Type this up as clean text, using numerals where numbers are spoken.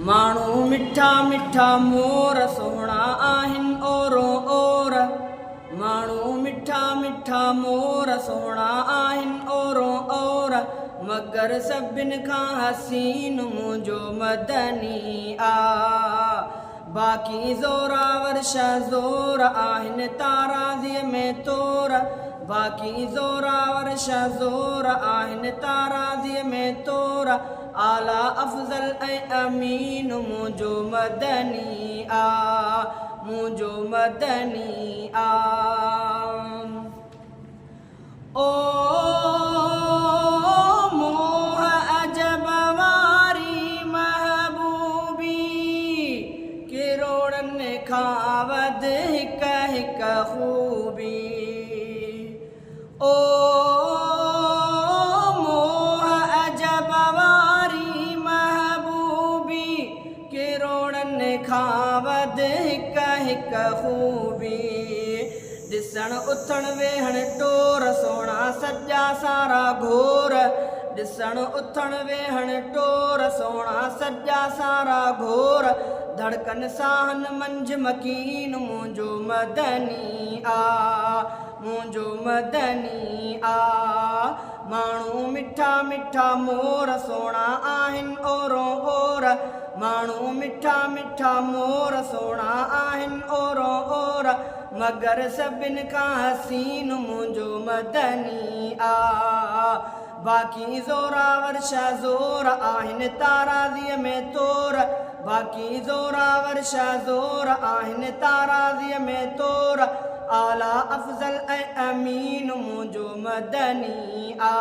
माण्हू मिठा मिठा मोर सोहणा आहिनि ओरो ओर। माण्हू मिठा मिठा मोर सोहणा आहिनि ओरो ओर। मगर सभिनि खां हसीन मुंहिंजो मदनी आ। बाक़ी ज़ोरावर शज़ोर आहिनि ताराज़ीअ में तोर। बाक़ी ज़ोरावर शज़ोर आहिनि ताराज़ीअ में तोर। आला अफ़ज़ल ऐं अमीन मुंहिंजो मदनी आ, मुंहिंजो मदनी आ। ओ मोह अजब वारी महबूबी, किरोड़नि खां वधि हिक हिक ख़ूबी। ओ मोह अजब वारी महबूबी, किरोड़नि खां वधि हिक हिक ख़ूबी। ॾिसण उथण वेहण टोर सोणा सॼा सारा घोर। ॾिसण उथण वेहण टोर सोणा सॼा सारा घोर। धड़कन साहन मंझ मकीन मुंहिंजो मदनी आ, मुंहिंजो मदनी आ। माण्हू मिठा मिठा मोर सोणा आहिनि ओरो ओर। माण्हू मिठा मिठा मोर सोणा आहिनि ओरो ओर। मगर सभिनि खां हसीन मुंहिंजो मदनी आ। बाक़ी ज़ोरावर शज़ोर आहिनि ताराज़ीअ में तोर। बाक़ी ज़ोरावर शज़ोर आहिनि ताराज़ीअ में तोर। आला अफ़ज़ल ऐं अमीन मुंहिंजो मदनी आ।